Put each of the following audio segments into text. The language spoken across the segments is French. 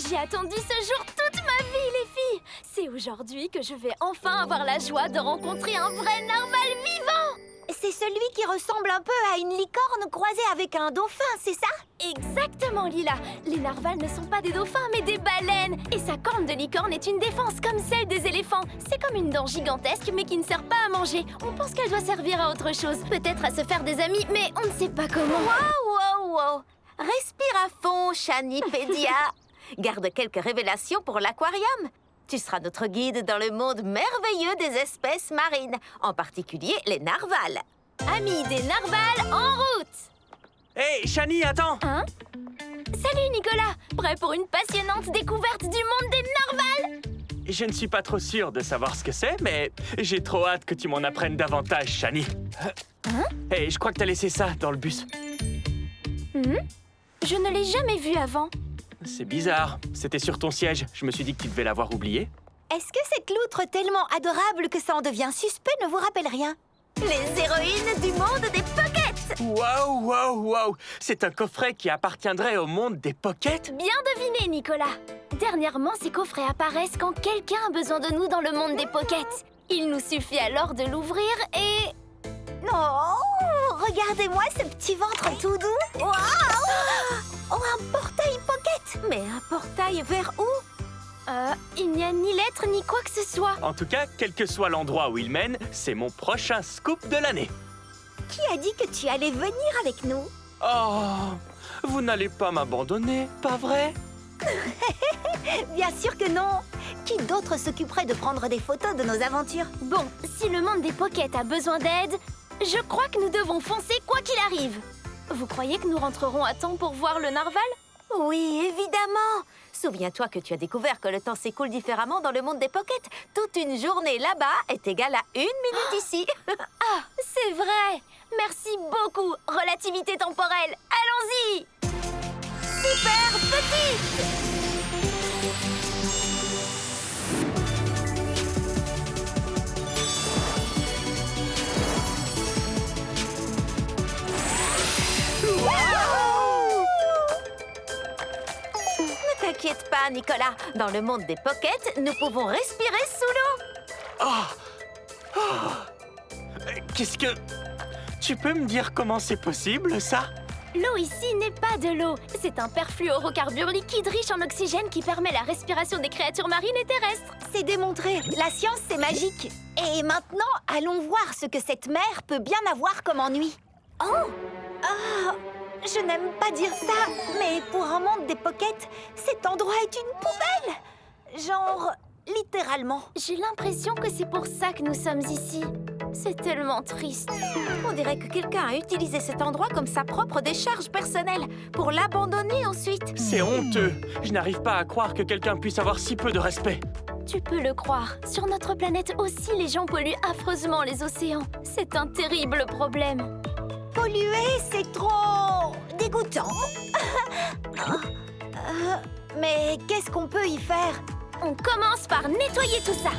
J'ai attendu ce jour toute ma vie, les filles. C'est aujourd'hui que je vais enfin avoir la joie de rencontrer un vrai narval vivant. C'est celui qui ressemble un peu à une licorne croisée avec un dauphin, c'est ça? Exactement, Lila. Les narvals ne sont pas des dauphins, mais des baleines. Et sa corne de licorne est une défense comme celle des éléphants. C'est comme une dent gigantesque, mais qui ne sert pas à manger. On pense qu'elle doit servir à autre chose. Peut-être à se faire des amis, mais on ne sait pas comment. Wow. Respire à fond, Chanipédia. Garde quelques révélations pour l'aquarium. Tu seras notre guide dans le monde merveilleux des espèces marines, en particulier les narvals. Amis des narvals, en route! Hé, Chani, attends! Hein? Salut, Nicolas! Prêt pour une passionnante découverte du monde des narvals? Je ne suis pas trop sûr de savoir ce que c'est, mais j'ai trop hâte que tu m'en apprennes davantage, Chani. Hein? Hé, je crois que t'as laissé ça dans le bus. Je ne l'ai jamais vu avant. C'est bizarre. C'était sur ton siège. Je me suis dit que tu devais l'avoir oublié. Est-ce que cette loutre tellement adorable que ça en devient suspect ne vous rappelle rien? Les héroïnes du monde des pockets! Waouh! C'est un coffret qui appartiendrait au monde des pockets? Bien deviné, Nicolas. Dernièrement, ces coffrets apparaissent quand quelqu'un a besoin de nous dans le monde des pockets. Il nous suffit alors de l'ouvrir et... Oh, regardez-moi ce petit ventre tout doux. Waouh! Oh, un portail pocket. Mais un portail vers où? Il n'y a ni lettre ni quoi que ce soit. En tout cas, quel que soit l'endroit où il mène, c'est mon prochain scoop de l'année. Qui a dit que tu allais venir avec nous? Oh, vous n'allez pas m'abandonner, pas vrai? Bien sûr que non. Qui d'autre s'occuperait de prendre des photos de nos aventures? Bon, si le monde des pockets a besoin d'aide, je crois que nous devons foncer quoi qu'il arrive. Vous croyez que nous rentrerons à temps pour voir le narval? Oui, évidemment. Souviens-toi que tu as découvert que le temps s'écoule différemment dans le monde des pockets. Toute une journée là-bas est égale à 1 minute ici. Ah, c'est vrai. Merci beaucoup, relativité temporelle. Allons-y. Super petite! Ne t'inquiète pas, Nicolas. Dans le monde des pockets, nous pouvons respirer sous l'eau. Qu'est-ce que... Tu peux me dire comment c'est possible, ça? L'eau ici n'est pas de l'eau. C'est un perfluorocarbure liquide riche en oxygène qui permet la respiration des créatures marines et terrestres. C'est démontré. La science, c'est magique. Et maintenant, allons voir ce que cette mer peut bien avoir comme ennui. Oh! Ah! Je n'aime pas dire ça, mais pour un monde des pockets, cet endroit est une poubelle. Genre, littéralement. J'ai l'impression que c'est pour ça que nous sommes ici. C'est tellement triste. On dirait que quelqu'un a utilisé cet endroit comme sa propre décharge personnelle, pour l'abandonner ensuite. C'est honteux. Je n'arrive pas à croire que quelqu'un puisse avoir si peu de respect. Tu peux le croire. Sur notre planète aussi, les gens polluent affreusement les océans. C'est un terrible problème. Polluer, c'est trop... dégoûtant. Mais qu'est-ce qu'on peut y faire? On commence par nettoyer tout ça.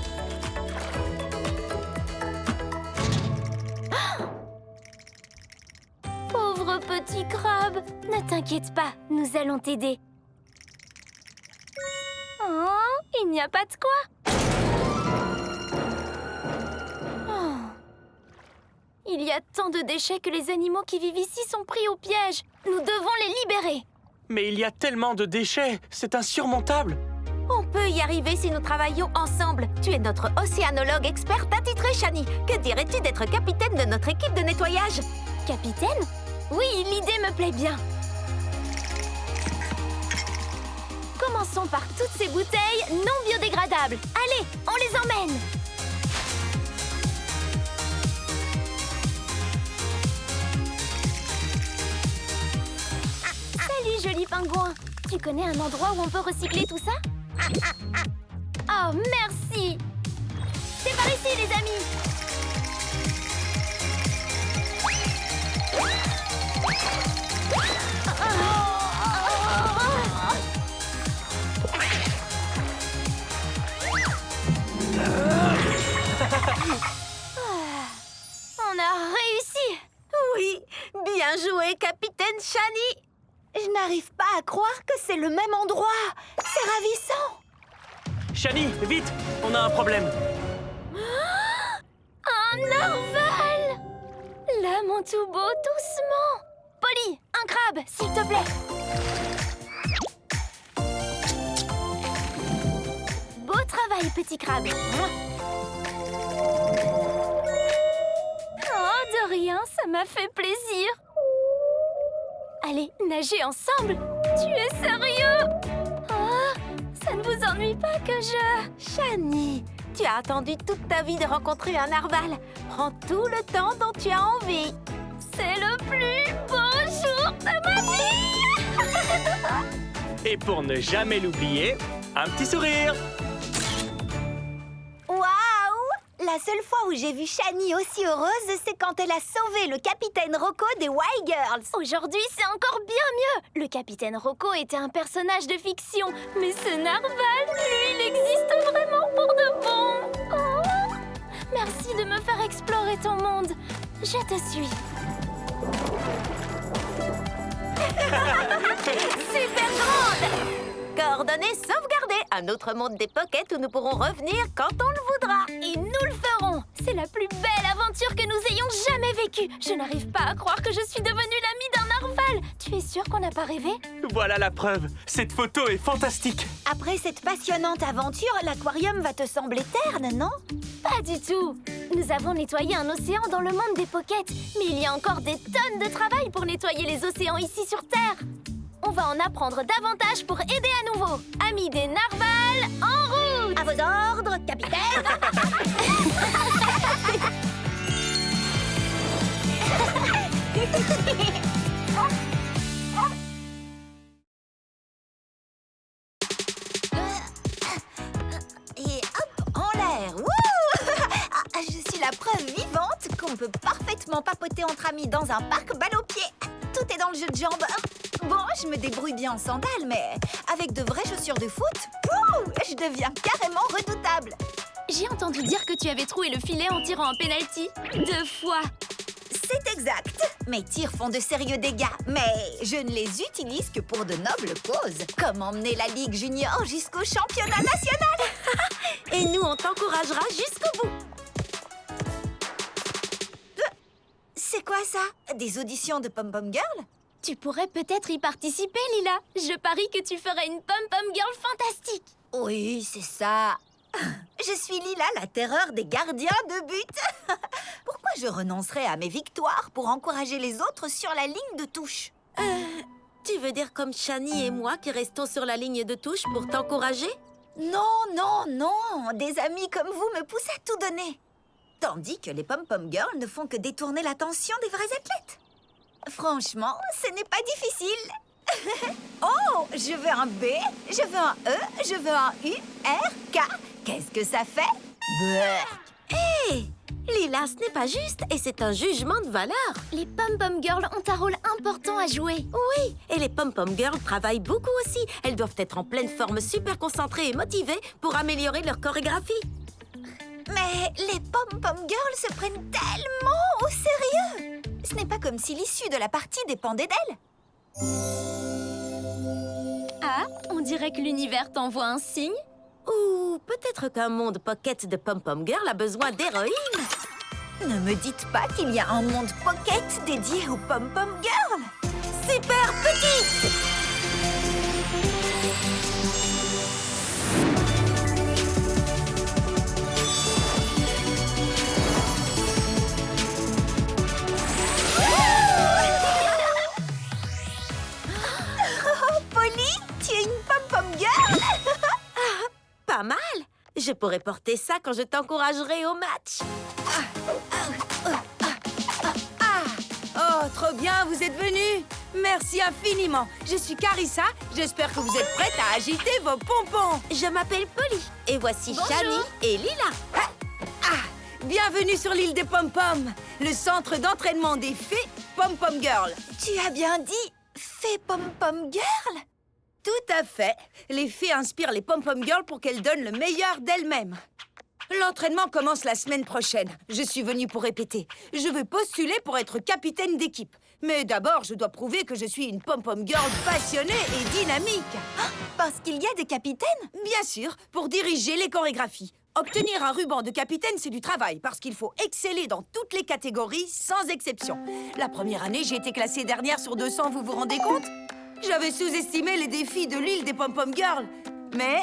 Pauvre petit crabe, ne t'inquiète pas, nous allons t'aider. Oh, il n'y a pas de quoi. Oh. Il y a tant de déchets que les animaux qui vivent ici sont pris au piège. Nous devons les libérer. Mais il y a tellement de déchets, c'est insurmontable. On peut y arriver si nous travaillons ensemble. Tu es notre océanologue experte attitrée, Chani. Que dirais-tu d'être capitaine de notre équipe de nettoyage? Capitaine? Oui, l'idée me plaît bien. Commençons par toutes ces bouteilles non biodégradables. Allez, on les emmène. Salut, joli pingouin. Tu connais un endroit où on peut recycler tout ça? Oh, merci. C'est par ici, les amis. On a réussi. Oui, bien joué, capitaine Chani. Je n'arrive pas à croire que c'est le même endroit. C'est ravissant. Shani, vite! On a un problème. Un narval! Là, mon tout beau, doucement. Polly, un crabe, s'il te plaît. Beau travail, petit crabe. Oh, de rien, ça m'a fait plaisir. Allez, nager ensemble. Tu es sérieux? Oh, ça ne vous ennuie pas que je... Shani, tu as attendu toute ta vie de rencontrer un narval. Prends tout le temps dont tu as envie. C'est le plus beau jour de ma vie. Et pour ne jamais l'oublier, un petit sourire. Waouh! La seule fois où j'ai vu Shani aussi heureuse, c'est quand elle a sauvé le capitaine Rocco des Y-Girls. Aujourd'hui, c'est encore bien mieux. Le capitaine Rocco était un personnage de fiction, mais ce narval, lui, il existe vraiment pour de bon. Oh, merci de me faire explorer ton monde. Je te suis. Super grande! Coordonnées sauvegardées. Un autre monde des pockets où nous pourrons revenir quand on le voudra. Et nous le ferons. C'est la plus belle aventure que nous ayons jamais vécue. Je n'arrive pas à croire que je suis devenue l'amie d'un narval. Tu es sûre qu'on n'a pas rêvé? Voilà la preuve. Cette photo est fantastique. Après cette passionnante aventure, l'aquarium va te sembler terne, non? Pas du tout. Nous avons nettoyé un océan dans le monde des pockets, mais il y a encore des tonnes de travail pour nettoyer les océans ici sur Terre. On va en apprendre davantage pour aider à nouveau. Amis des narvals, en route! À vos ordres, capitaine! Et hop, en l'air! Wouh! Je suis la preuve vivante qu'on peut parfaitement papoter entre amis dans un parc balle aux pieds. Tout est dans le jeu de jambes. Bon, je me débrouille bien en sandales, mais avec de vraies chaussures de foot, pouh, je deviens carrément redoutable. J'ai entendu dire que tu avais troué le filet en tirant un penalty 2 fois. C'est exact. Mes tirs font de sérieux dégâts, mais je ne les utilise que pour de nobles causes, comme emmener la Ligue Junior jusqu'au championnat national. Et nous, on t'encouragera jusqu'au bout. C'est quoi ça? Des auditions de Pom-Pom Girl? Tu pourrais peut-être y participer, Lila. Je parie que tu ferais une pom-pom girl fantastique. Oui, c'est ça. Je suis Lila, la terreur des gardiens de but. Pourquoi je renoncerais à mes victoires pour encourager les autres sur la ligne de touche? Tu veux dire comme Shani et moi qui restons sur la ligne de touche pour t'encourager? Non, non, non. Des amis comme vous me poussent à tout donner. Tandis que les Pom-Pom Girls ne font que détourner l'attention des vrais athlètes. Franchement, ce n'est pas difficile. Oh, je veux un B, je veux un E, je veux un U, R, K. Qu'est-ce que ça fait? Hé! Lila, ce n'est pas juste et c'est un jugement de valeur. Les pom-pom girls ont un rôle important à jouer. Oui, et les pom-pom girls travaillent beaucoup aussi. Elles doivent être en pleine forme, super concentrées et motivées pour améliorer leur chorégraphie. Mais les Pom-Pom Girls se prennent tellement au sérieux. Ce n'est pas comme si l'issue de la partie dépendait d'elles. Ah, on dirait que l'univers t'envoie un signe. Ou peut-être qu'un monde pocket de pom-pom girl a besoin d'héroïnes. Ne me dites pas qu'il y a un monde pocket dédié aux Pom-Pom Girls. Super petite! Oh, Polly, tu es une Pom-Pom Girl. Pas mal. Je pourrais porter ça quand je t'encouragerai au match. Oh, trop bien, vous êtes venus. Merci infiniment. Je suis Carissa. J'espère que vous êtes prête à agiter vos pompons. Je m'appelle Polly. Et voici Bonjour. Shani et Lila. Bienvenue sur l'île des Pom-Pom, le centre d'entraînement des fées Pom-Pom Girl. Tu as bien dit fée Pom-Pom Girl? Tout à fait. Les fées inspirent les Pom-Pom Girls pour qu'elles donnent le meilleur d'elles-mêmes. L'entraînement commence la semaine prochaine. Je suis venue pour répéter. Je veux postuler pour être capitaine d'équipe. Mais d'abord, je dois prouver que je suis une pom-pom girl passionnée et dynamique. Parce qu'il y a des capitaines? Bien sûr, pour diriger les chorégraphies. Obtenir un ruban de capitaine, c'est du travail, parce qu'il faut exceller dans toutes les catégories, sans exception. La première année, j'ai été classée dernière sur 200, vous vous rendez compte? J'avais sous-estimé les défis de l'île des pom-pom girls. Mais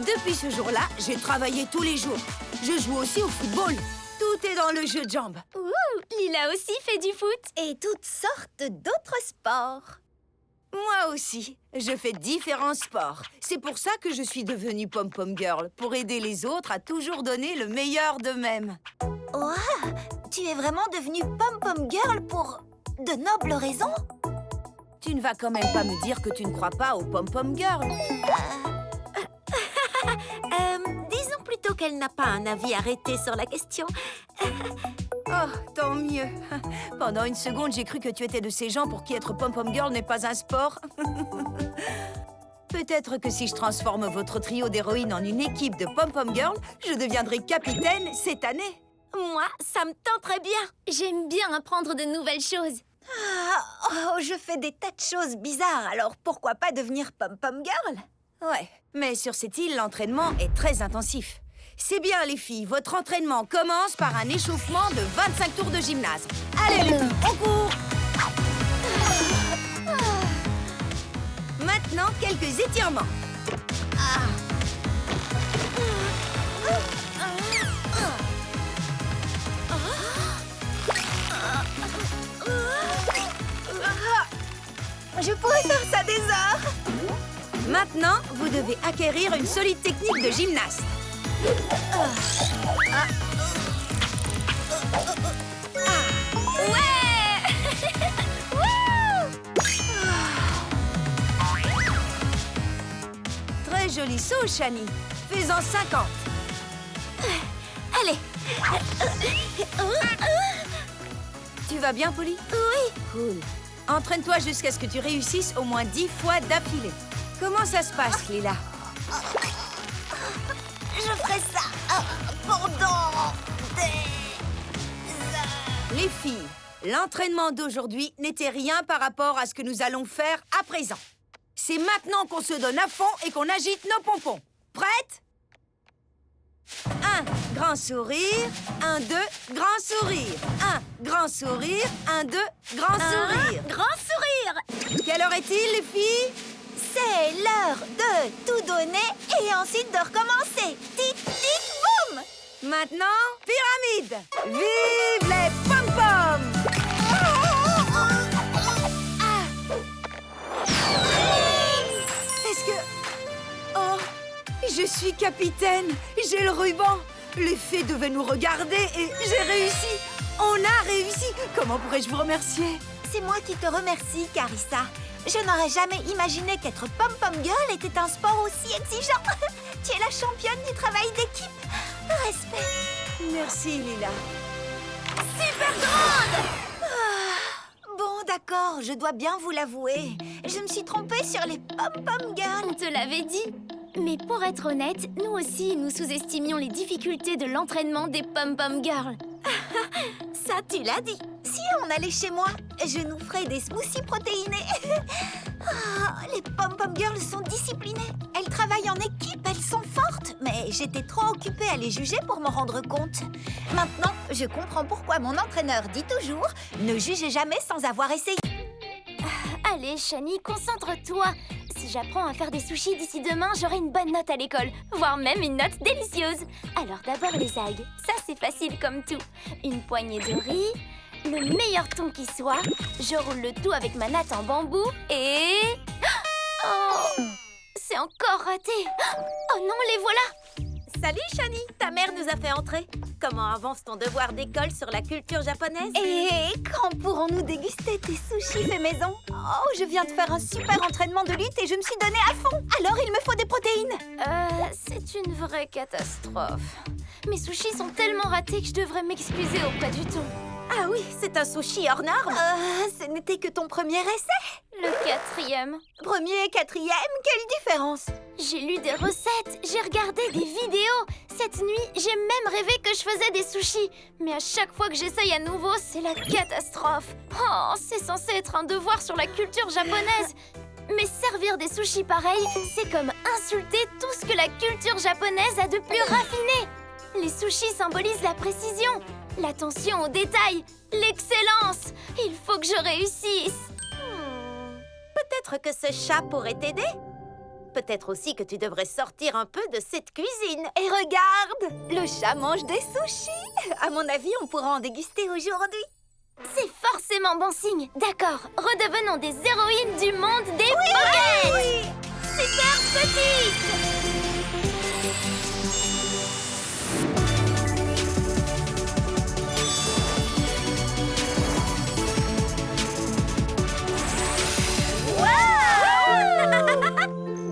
depuis ce jour-là, j'ai travaillé tous les jours. Je joue aussi au football. Tout est dans le jeu de jambes. Ouh, Lila aussi fait du foot. Et toutes sortes d'autres sports. Moi aussi, je fais différents sports. C'est pour ça que je suis devenue pom-pom girl, pour aider les autres à toujours donner le meilleur d'eux-mêmes. Ouah, tu es vraiment devenue pom-pom girl pour de nobles raisons? Tu ne vas quand même pas me dire que tu ne crois pas aux pom-pom girls. Disons plutôt qu'elle n'a pas un avis arrêté sur la question. Oh, tant mieux. Pendant une seconde, j'ai cru que tu étais de ces gens pour qui être pom-pom girl n'est pas un sport. Peut-être que si je transforme votre trio d'héroïnes en une équipe de pom-pom girl, je deviendrai capitaine cette année. Moi, ça me tenterait bien. J'aime bien apprendre de nouvelles choses. Je fais des tas de choses bizarres, alors pourquoi pas devenir pom-pom girl? Ouais, mais sur cette île, l'entraînement est très intensif. C'est bien, les filles, votre entraînement commence par un échauffement de 25 tours de gymnase. Allez, les filles, on court! Maintenant, quelques étirements. Je pourrais faire ça des heures. Maintenant, vous devez acquérir une solide technique de gymnaste. Très joli saut, Shani. Fais-en 50. Allez. Tu vas bien, Polly? Oui. Cool. Entraîne-toi jusqu'à ce que tu réussisses au moins 10 fois d'affilée. Comment ça se passe, Lila? Je ferai ça pendant des heures. Les filles, l'entraînement d'aujourd'hui n'était rien par rapport à ce que nous allons faire à présent. C'est maintenant qu'on se donne à fond et qu'on agite nos pompons. Prête? 1, grand sourire. 1, 2, grand sourire. 1, grand sourire. 1, 2, grand sourire. Grand sourire. Quelle heure est-il, les filles? C'est l'heure de tout donner et ensuite de recommencer. Tic, tic, boum! Maintenant, pyramide. Vive les pom-poms! Est-ce que... Oh, je suis capitaine. J'ai le ruban. Les fées devaient nous regarder et j'ai réussi. On a réussi. Comment pourrais-je vous remercier? C'est moi qui te remercie, Carissa. Je n'aurais jamais imaginé qu'être pom-pom girl était un sport aussi exigeant. Tu es la championne du travail d'équipe. Respect. Merci, Lila. Super grande! Bon, d'accord, je dois bien vous l'avouer. Je me suis trompée sur les pom-pom girls. On te l'avait dit. Mais pour être honnête, nous aussi, nous sous-estimions les difficultés de l'entraînement des pom-pom girls. Ça, tu l'as dit. Si on allait chez moi, je nous ferais des smoothies protéinés. Les pom-pom girls sont disciplinées. Elles travaillent en équipe, elles sont fortes. Mais j'étais trop occupée à les juger pour m'en rendre compte. Maintenant, je comprends pourquoi mon entraîneur dit toujours « Ne jugez jamais sans avoir essayé ». Allez, Shani, concentre-toi. Si j'apprends à faire des sushis d'ici demain, j'aurai une bonne note à l'école, voire même une note délicieuse. Alors d'abord les algues, ça c'est facile comme tout. Une poignée de riz, le meilleur thon qui soit. Je roule le tout avec ma natte en bambou et... Oh, c'est encore raté. Oh non, les voilà. Salut, Shani. Ta mère nous a fait entrer. Comment avance ton devoir d'école sur la culture japonaise? Et quand pourrons-nous déguster tes sushis faits maison? Oh, je viens de faire un super entraînement de lutte et je me suis donnée à fond. Alors il me faut des protéines. C'est une vraie catastrophe. Mes sushis sont tellement ratés que je devrais m'excuser auprès du thon. Ah oui, c'est un sushi hors norme. Ce n'était que ton premier essai. Le 4e. Premier, quatrième, quelle différence? J'ai lu des recettes, j'ai regardé des vidéos. Cette nuit, j'ai même rêvé que je faisais des sushis. Mais à chaque fois que j'essaye à nouveau, c'est la catastrophe. Oh, c'est censé être un devoir sur la culture japonaise. Mais servir des sushis pareils, c'est comme insulter tout ce que la culture japonaise a de plus raffiné. Les sushis symbolisent la précision, l'attention aux détails, l'excellence. Il faut que je réussisse. Peut-être que ce chat pourrait t'aider. Peut-être aussi que tu devrais sortir un peu de cette cuisine. Et regarde, le chat mange des sushis. À mon avis, on pourra en déguster aujourd'hui. C'est forcément bon signe. D'accord, redevenons des héroïnes du monde des Pokémon. Super petite.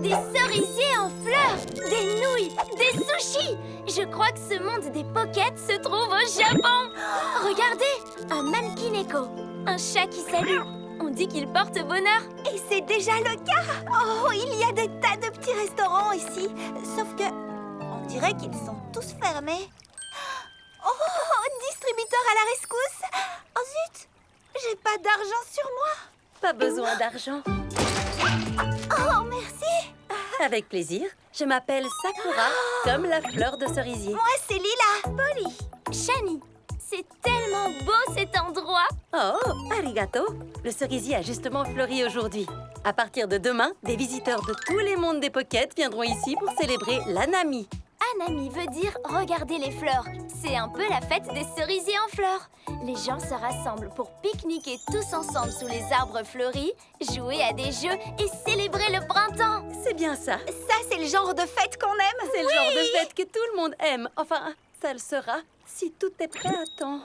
Des cerisiers en fleurs, des nouilles, des sushis. Je crois que ce monde des Pockets se trouve au Japon. Regardez, un mankineko, un chat qui salue. On dit qu'il porte bonheur. Et c'est déjà le cas. Oh, il y a des tas de petits restaurants ici. Sauf que, on dirait qu'ils sont tous fermés. Oh, distributeur à la rescousse. Oh zut, j'ai pas d'argent sur moi. Pas besoin d'argent. Oh, merci. Avec plaisir. Je m'appelle Sakura, comme la fleur de cerisier. Moi, c'est Lila. Polly. Shani, c'est tellement beau cet endroit. Oh, arigato. Le cerisier a justement fleuri aujourd'hui. À partir de demain, des visiteurs de tous les mondes des Pockets viendront ici pour célébrer l'Anami. Anami veut dire regarder les fleurs. C'est un peu la fête des cerisiers en fleurs. Les gens se rassemblent pour pique-niquer tous ensemble sous les arbres fleuris, jouer à des jeux et célébrer le printemps. C'est bien ça. Ça, c'est le genre de fête qu'on aime. C'est le genre de fête que tout le monde aime. Enfin, ça le sera si tout est prêt à temps.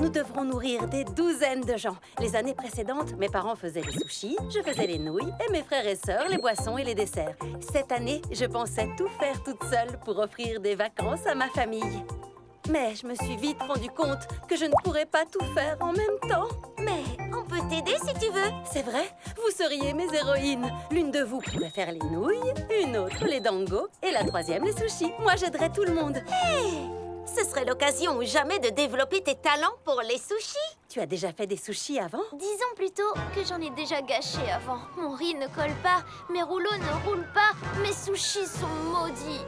Nous devrons nourrir des douzaines de gens. Les années précédentes, mes parents faisaient les sushis, je faisais les nouilles et mes frères et sœurs les boissons et les desserts. Cette année, je pensais tout faire toute seule pour offrir des vacances à ma famille. Mais je me suis vite rendu compte que je ne pourrais pas tout faire en même temps. Mais on peut t'aider si tu veux. C'est vrai, vous seriez mes héroïnes. L'une de vous pourrait faire les nouilles, une autre les dangos et la troisième les sushis. Moi, j'aiderais tout le monde. Ce serait l'occasion ou jamais de développer tes talents pour les sushis. Tu as déjà fait des sushis avant? Disons plutôt que j'en ai déjà gâché avant. Mon riz ne colle pas, mes rouleaux ne roulent pas, mes sushis sont maudits.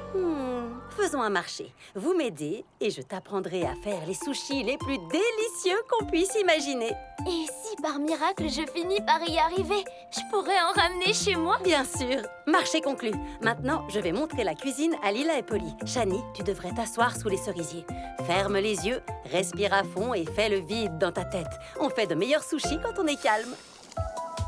Faisons un marché. Vous m'aidez et je t'apprendrai à faire les sushis les plus délicieux qu'on puisse imaginer. Et si par miracle je finis par y arriver, je pourrais en ramener chez moi? Bien sûr. Marché conclu. Maintenant, je vais montrer la cuisine à Lila et Polly. Shani, tu devrais t'asseoir sous les cerisiers. Ferme les yeux, respire à fond et fais le vide dans ta tête. On fait de meilleurs sushis quand on est calme.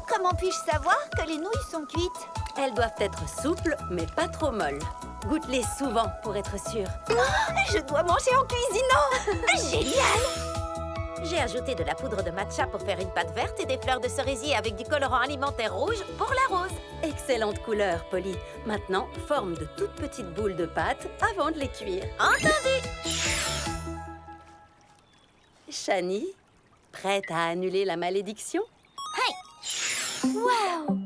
Comment puis-je savoir que les nouilles sont cuites? Elles doivent être souples, mais pas trop molles. Goûte-les souvent pour être sûr. Je dois manger en cuisinant. Génial. J'ai ajouté de la poudre de matcha pour faire une pâte verte et des fleurs de cerisier avec du colorant alimentaire rouge pour la rose. Excellente couleur, Polly. Maintenant, forme de toutes petites boules de pâte avant de les cuire. Entendu. Shani, prête à annuler la malédiction? Waouh!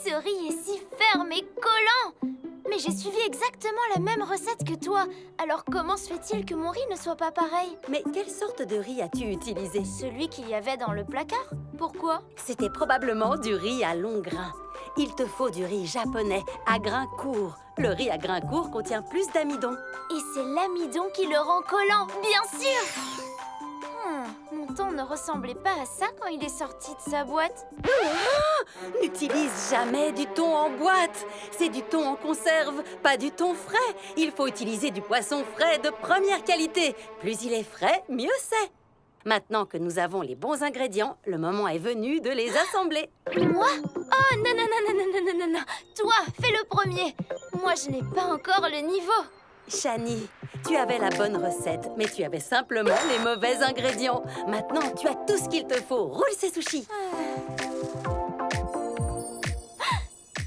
Ce riz est si ferme et collant! Mais j'ai suivi exactement la même recette que toi. Alors comment se fait-il que mon riz ne soit pas pareil? Mais quelle sorte de riz as-tu utilisé? Celui qu'il y avait dans le placard? Pourquoi? C'était probablement du riz à longs grains. Il te faut du riz japonais à grains courts. Le riz à grains courts contient plus d'amidon. Et c'est l'amidon qui le rend collant, bien sûr! Mon thon ne ressemblait pas à ça quand il est sorti de sa boîte. N'utilise jamais du thon en boîte. C'est du thon en conserve, pas du thon frais. Il faut utiliser du poisson frais de première qualité. Plus il est frais, mieux c'est. Maintenant que nous avons les bons ingrédients, le moment est venu de les assembler. Moi? Oh non, non, non, non, non, non, non, non. Toi, fais le premier. Moi, je n'ai pas encore le niveau. Shani, tu avais la bonne recette, mais tu avais simplement les mauvais ingrédients. Maintenant, tu as tout ce qu'il te faut. Roule ces sushis.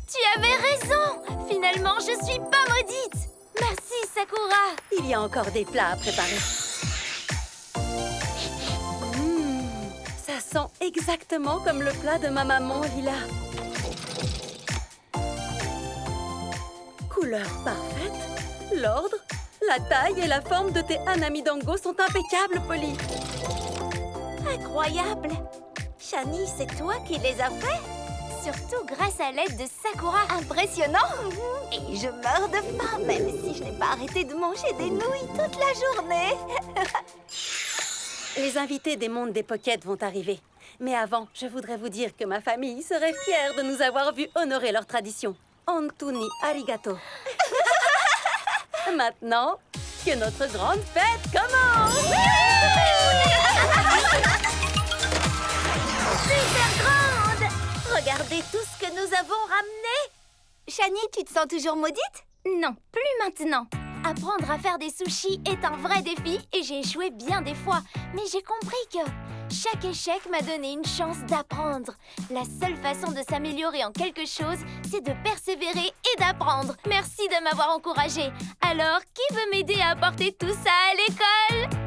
Tu avais raison. Finalement, je suis pas maudite. Merci, Sakura. Il y a encore des plats à préparer. sent exactement comme le plat de ma maman, Lila. Couleur parfaite, l'ordre, la taille et la forme de tes hanami dango sont impeccables, Polly. Incroyable! Shani, c'est toi qui les as faits? Surtout grâce à l'aide de Sakura. Impressionnant! Et je meurs de faim, même si je n'ai pas arrêté de manger des nouilles toute la journée. Les invités des mondes des Pocket vont arriver. Mais avant, je voudrais vous dire que ma famille serait fière de nous avoir vu honorer leur tradition. Antuni arigato. Maintenant, que notre grande fête commence! Super grande! Regardez tout ce que nous avons ramené! Shani, tu te sens toujours maudite? Non, plus maintenant. Apprendre à faire des sushis est un vrai défi et j'ai échoué bien des fois. Mais j'ai compris que chaque échec m'a donné une chance d'apprendre. La seule façon de s'améliorer en quelque chose, c'est de persévérer et d'apprendre. Merci de m'avoir encouragée. Alors, qui veut m'aider à apporter tout ça à l'école?